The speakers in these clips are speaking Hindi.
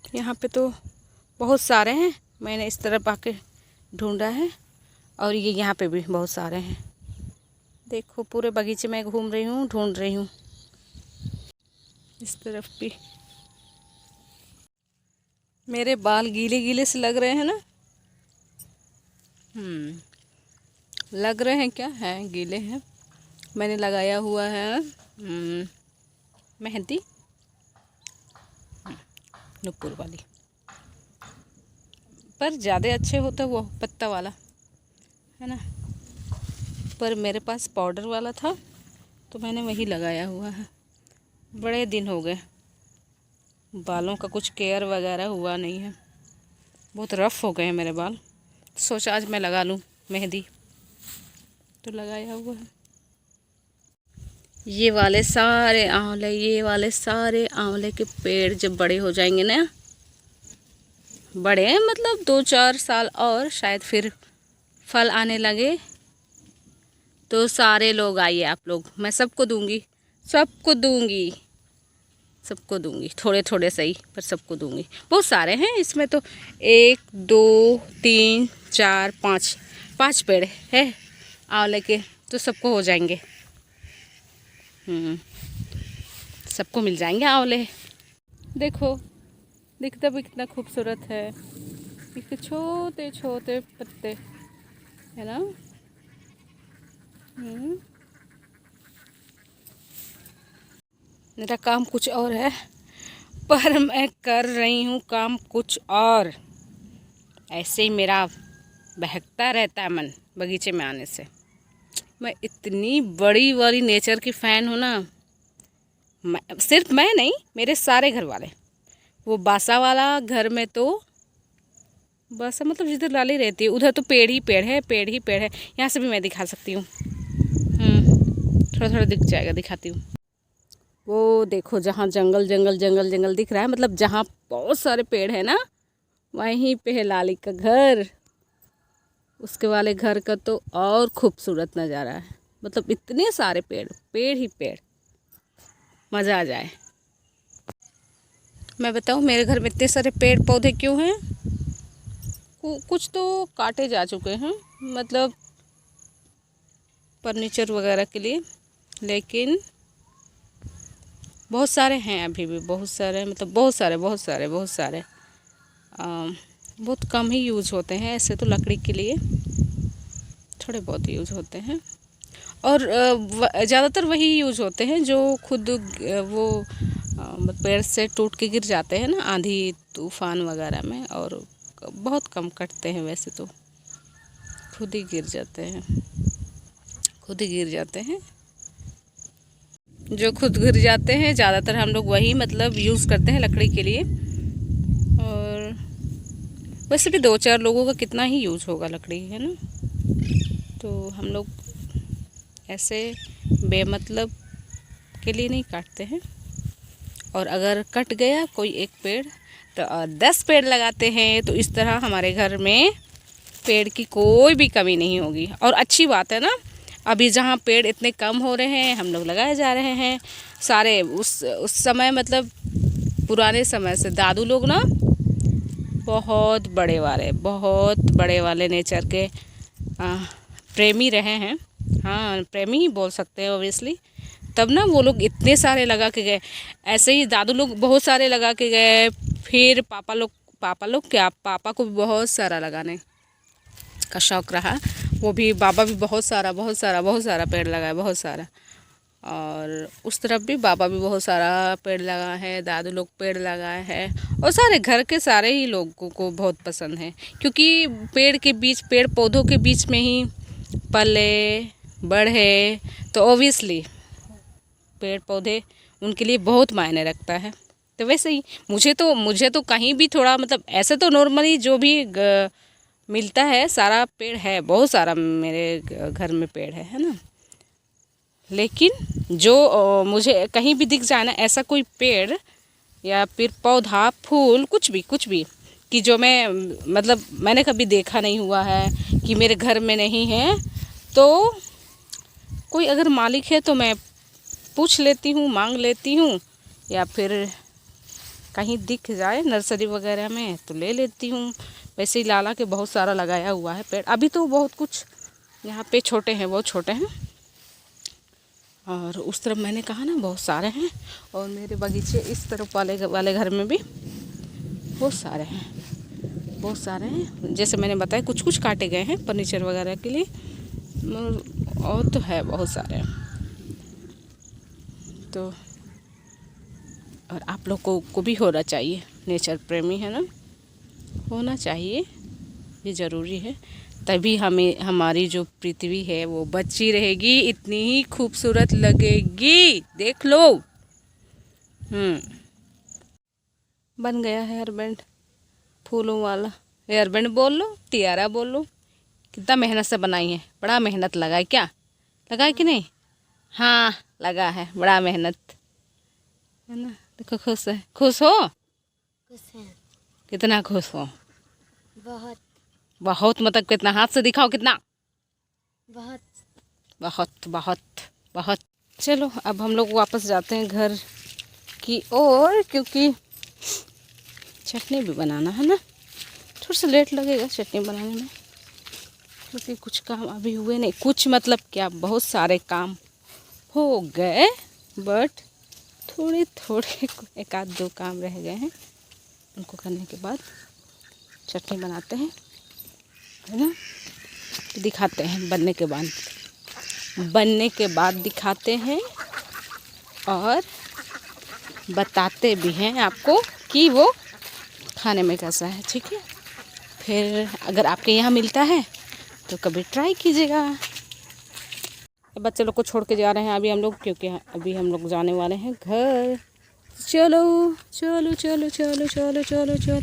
यहाँ पे तो बहुत सारे हैं, मैंने इस तरफ आके ढूंढा है। और ये यहाँ पे भी बहुत सारे हैं। देखो पूरे बगीचे में घूम रही हूँ, ढूंढ रही हूँ। इस तरफ भी। मेरे बाल गीले गीले से लग रहे हैं ना? लग रहे हैं क्या? हैं, गीले हैं। मैंने लगाया हुआ है मेहंदी, नुपुर वाली। पर ज़्यादा अच्छे होता वो पत्ता वाला, है ना। पर मेरे पास पाउडर वाला था तो मैंने वही लगाया हुआ है। बड़े दिन हो गए, बालों का कुछ केयर वगैरह हुआ नहीं है, बहुत रफ़ हो गए हैं मेरे बाल। सोचा आज मैं लगा लूँ मेहंदी, तो लगाया हुआ है। ये वाले सारे आंवले के पेड़ जब बड़े हो जाएंगे ना, बड़े मतलब 2-4 साल और शायद फिर फल आने लगे, तो सारे लोग आइए आप लोग, मैं सबको दूंगी, सबको दूंगी, सबको दूंगी। थोड़े थोड़े सही पर सबको दूंगी। बहुत सारे हैं इसमें तो, 1 2 3 4 5 पेड़ है आंवले के, तो सबको हो जाएंगे। सबको मिल जाएंगे आंवले। देखो दिखता भी कितना खूबसूरत है, इसके छोटे छोटे पत्ते, है ना। मेरा काम कुछ और है, पर मैं कर रही हूँ काम कुछ और। ऐसे ही मेरा बहकता रहता है मन बगीचे में आने से। मैं इतनी बड़ी बड़ी नेचर की फ़ैन हूँ ना, सिर्फ मैं नहीं, मेरे सारे घर वाले। वो बासा वाला घर में तो बासा मतलब जिधर लाली रहती है उधर तो पेड़ ही पेड़ है, पेड़ ही पेड़ है। यहाँ से भी मैं दिखा सकती हूँ, थोड़ा थोड़ा दिख जाएगा, दिखाती हूँ। वो देखो जहाँ जंगल जंगल जंगल जंगल दिख रहा है, मतलब जहाँ बहुत सारे पेड़ है ना, वहीं पे है लाली का घर। उसके वाले घर का तो और खूबसूरत नज़ारा है, मतलब इतने सारे पेड़, पेड़ ही पेड़, मज़ा आ जाए। मैं बताऊँ मेरे घर में इतने सारे पेड़ पौधे क्यों हैं? कुछ तो काटे जा चुके हैं, मतलब फर्नीचर वगैरह के लिए, लेकिन बहुत सारे हैं अभी भी, बहुत सारे, मतलब बहुत सारे बहुत कम ही यूज़ होते हैं। ऐसे तो लकड़ी के लिए थोड़े बहुत यूज़ होते हैं, और ज़्यादातर वही यूज़ होते हैं जो खुद वो पेड़ से टूट के गिर जाते हैं ना, आंधी तूफान वगैरह में, और बहुत कम कटते हैं। वैसे तो खुद ही गिर जाते हैं, जो खुद गिर जाते हैं ज़्यादातर हम लोग वही मतलब यूज़ करते हैं लकड़ी के लिए। और वैसे भी 2-4 लोगों का कितना ही यूज़ होगा लकड़ी, है ना। तो हम लोग ऐसे बेमतलब के लिए नहीं काटते हैं, और अगर कट गया कोई एक पेड़ तो 10 पेड़ लगाते हैं। तो इस तरह हमारे घर में पेड़ की कोई भी कमी नहीं होगी। और अच्छी बात है ना, अभी जहाँ पेड़ इतने कम हो रहे हैं हम लोग लगाए जा रहे हैं सारे। उस समय मतलब पुराने समय से दादू लोग ना बहुत बड़े वाले नेचर के प्रेमी रहे हैं। हाँ, प्रेमी ही बोल सकते हैं ओबियसली। तब ना वो लोग इतने सारे लगा के गए, ऐसे ही दादू लोग बहुत सारे लगा के गए। फिर पापा लोग क्या, पापा को भी बहुत सारा लगाने का शौक़ रहा, वो भी, बाबा भी बहुत सारा पेड़ लगाए, बहुत सारा। और उस तरफ भी बाबा भी बहुत सारा पेड़ लगाए हैं, दादू लोग पेड़ लगाए हैं, और सारे घर के सारे ही लोगों को बहुत पसंद है, क्योंकि पेड़ पौधों के बीच में ही पले बढ़े, तो ओबियसली पेड़ पौधे उनके लिए बहुत मायने रखता है। तो वैसे ही मुझे तो कहीं भी थोड़ा, मतलब ऐसे तो नॉर्मली जो भी मिलता है सारा पेड़ है, बहुत सारा मेरे घर में पेड़ है ना। लेकिन जो मुझे कहीं भी दिख जाए ना ऐसा कोई पेड़ या फिर पौधा, फूल, कुछ भी कि जो मैंने कभी देखा नहीं हुआ है, कि मेरे घर में नहीं है, तो कोई अगर मालिक है तो मैं पूछ लेती हूँ, मांग लेती हूँ, या फिर कहीं दिख जाए नर्सरी वगैरह में तो ले लेती हूँ। वैसे ही लाला के बहुत सारा लगाया हुआ है पेड़। अभी तो बहुत कुछ यहाँ पे छोटे हैं, बहुत छोटे हैं, और उस तरफ मैंने कहा ना बहुत सारे हैं। और मेरे बगीचे इस तरफ वाले घर में भी बहुत सारे हैं, बहुत सारे हैं। जैसे मैंने बताया कुछ कुछ काटे गए हैं फर्नीचर वगैरह के लिए, और तो है बहुत सारे। तो और आप लोग को भी होना चाहिए, नेचर प्रेमी है ना, होना चाहिए, ये ज़रूरी है। तभी हमें हमारी जो पृथ्वी है वो बची रहेगी, इतनी ही खूबसूरत लगेगी। देख लो। बन गया है हेयरबैंड फूलों वाला। हेयरबैंड बोल लो, टियारा बोल लो। कितना मेहनत से बनाई है, बड़ा मेहनत लगा है। क्या लगा है कि नहीं? हाँ लगा है, बड़ा मेहनत है ना। देखो खुश है, खुश हो? खुश है। कितना खुश हो? बहुत। बहुत मतलब कितना? हाथ से दिखाओ कितना। बहुत बहुत बहुत बहुत। चलो अब हम लोग वापस जाते हैं घर की ओर, क्योंकि चटनी भी बनाना है ना। थोड़ा सा लेट लगेगा चटनी बनाने में, क्योंकि कुछ काम अभी हुए नहीं। कुछ मतलब क्या, बहुत सारे काम हो गए, बट थोड़े थोड़े एक आध दो काम रह गए हैं। उनको करने के बाद चटनी बनाते हैं, है ना। तो दिखाते हैं बनने के बाद दिखाते हैं, और बताते भी हैं आपको कि वो खाने में कैसा है, ठीक है। फिर अगर आपके यहाँ मिलता है तो कभी ट्राई कीजिएगा। बच्चे लोग को छोड़ के जा रहे हैं अभी हम लोग, क्योंकि अभी हम लोग जाने वाले हैं घर। चलो चलो चलो चलो चलो चलो चलो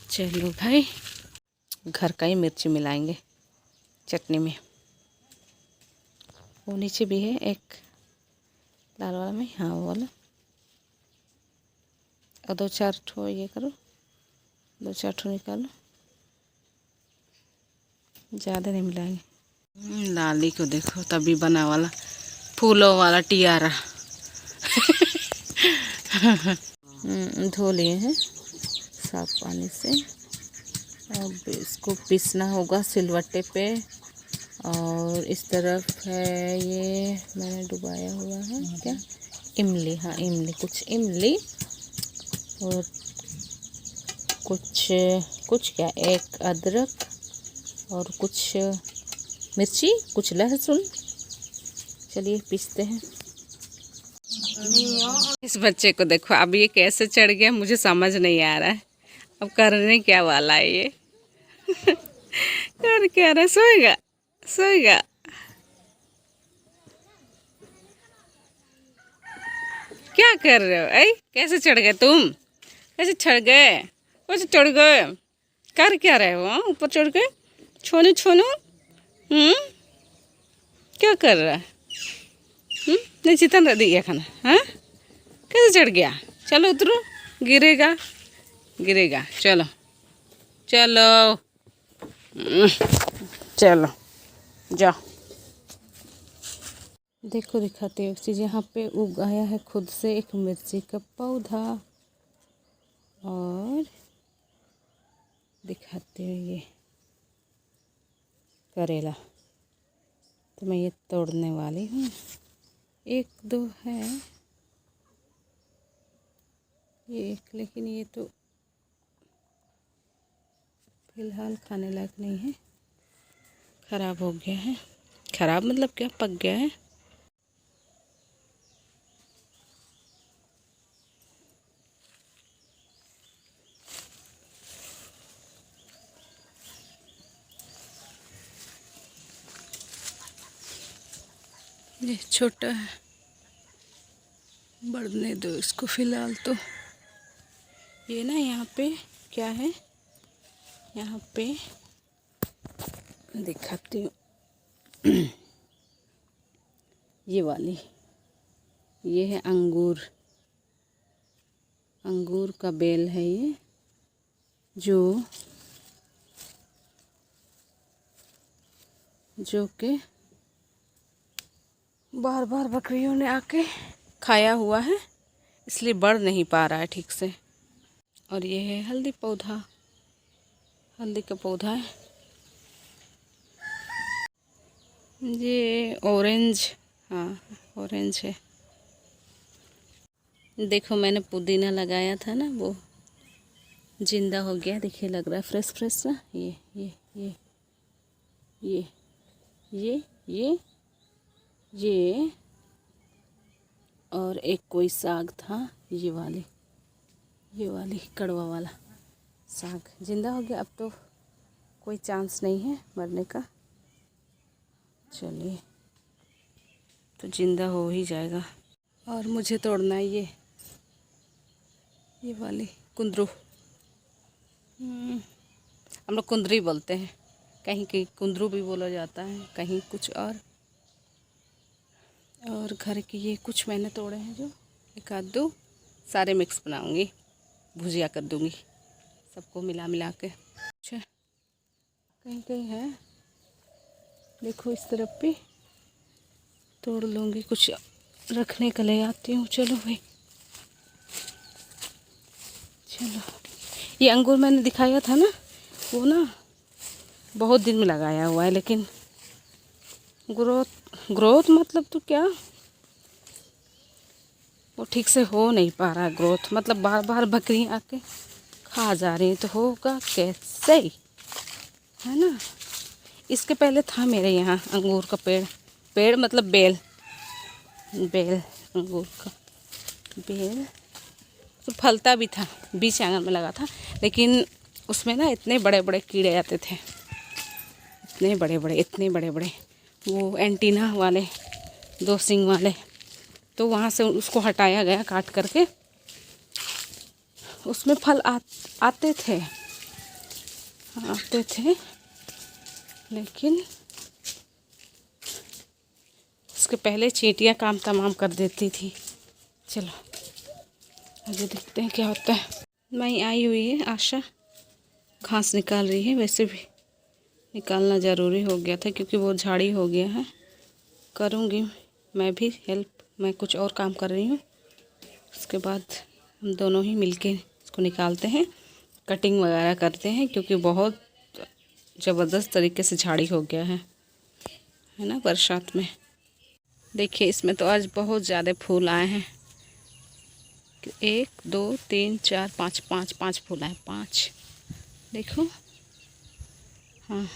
चलो भाई, घर का ही मिर्ची मिलाएंगे चटनी में। वो नीचे भी है एक लाल वाला में, हाँ वो वाला। और दो चार ठो ये करो, दो चार ठो निकालो, ज़्यादा नहीं मिलाएंगे। लाली को देखो, तभी बना वाला फूलों वाला टियारा। धो लिए हैं साफ पानी से। अब इसको पीसना होगा सिलवट्टे पे। और इस तरफ है ये मैंने डुबाया हुआ है क्या, इमली। हाँ इमली, कुछ इमली और कुछ क्या, एक अदरक और कुछ मिर्ची, कुछ लहसुन। चलिए पीसते हैं। इस बच्चे को देखो, अब ये कैसे चढ़ गया मुझे समझ नहीं आ रहा है। अब करने क्या वाला है ये? कर क्या रहा है? सोएगा सोएगा। क्या कर रहे हो? ऐ कैसे चढ़ गए तुम? कैसे चढ़ गए? कैसे चढ़ गए? कर क्या रहे हो? ऊपर चढ़ गए? छोनू छोनू। क्या कर रहा है? नहीं चितन रह दिया खाना। हाँ कैसे चढ़ गया? चलो उतरो, गिरेगा गिरेगा। चलो चलो चलो जाओ। देखो दिखाते हैं चीज़, यहाँ पे उगाया है खुद से एक मिर्ची का पौधा। और दिखाते हैं ये करेला, तो मैं ये तोड़ने वाली हूँ। एक दो है ये, लेकिन ये तो फिलहाल खाने लायक नहीं है, ख़राब हो गया है। ख़राब मतलब क्या, पक गया है। ये छोटा है, बढ़ने दो इसको फिलहाल। तो ये ना यहाँ पे क्या है, यहाँ पे दिखाती हूँ। ये वाली, ये है अंगूर, अंगूर का बेल है ये, जो कि बार बकरियों ने आके खाया हुआ है, इसलिए बढ़ नहीं पा रहा है ठीक से। और ये है हल्दी पौधा, हल्दी का पौधा है। ये ऑरेंज, हाँ ऑरेंज है। देखो मैंने पुदीना लगाया था ना, वो जिंदा हो गया, देखिए लग रहा है फ्रेश फ्रेश ना। ये ये ये ये ये और एक कोई साग था, ये वाली कड़वा वाला साग जिंदा हो गया। अब तो कोई चांस नहीं है मरने का। चलिए, तो जिंदा हो ही जाएगा। और मुझे तोड़ना है ये वाली कुंदरू। हम लोग कुंदरी बोलते हैं, कहीं कहीं कुंदरू भी बोला जाता है, कहीं कुछ और घर की ये कुछ मैंने तोड़े हैं, जो एक आध दो सारे मिक्स बनाऊंगी, भुजिया कर दूंगी सबको मिला मिला के। अच्छा, कहीं कहीं है, देखो इस तरफ भी तोड़ लूँगी, कुछ रखने के लिए आती हूँ। चलो भाई, चलो। ये अंगूर मैंने दिखाया था ना, वो ना बहुत दिन में लगाया हुआ है, लेकिन ग्रोथ मतलब तो क्या, वो ठीक से हो नहीं पा रहा ग्रोथ, मतलब बार बार बकरियाँ आके खा जा रही हैं, तो होगा कैसे, है ना। इसके पहले था मेरे यहाँ अंगूर का पेड़ मतलब बेल अंगूर का बेल, तो फलता भी था, बीच आंगन में लगा था, लेकिन उसमें ना इतने बड़े बड़े कीड़े आते थे, इतने बड़े बड़े, वो एंटीना वाले, 2 सींग वाले। तो वहाँ से उसको हटाया गया काट करके। उसमें फल आते थे, लेकिन उसके पहले चींटियाँ काम तमाम कर देती थी। चलो आगे देखते हैं क्या होता है। मैं आई हुई है, आशा घास निकाल रही है, वैसे भी निकालना ज़रूरी हो गया था क्योंकि वो झाड़ी हो गया है। करूँगी मैं भी हेल्प, मैं कुछ और काम कर रही हूँ, उसके बाद हम दोनों ही मिलके इसको निकालते हैं, कटिंग वगैरह करते हैं, क्योंकि बहुत ज़बरदस्त तरीके से झाड़ी हो गया है ना बरसात में। देखिए इसमें तो आज बहुत ज़्यादा फूल आए हैं, 1 2 3 4 5 5 फूल आए, 5 देखो। हाँ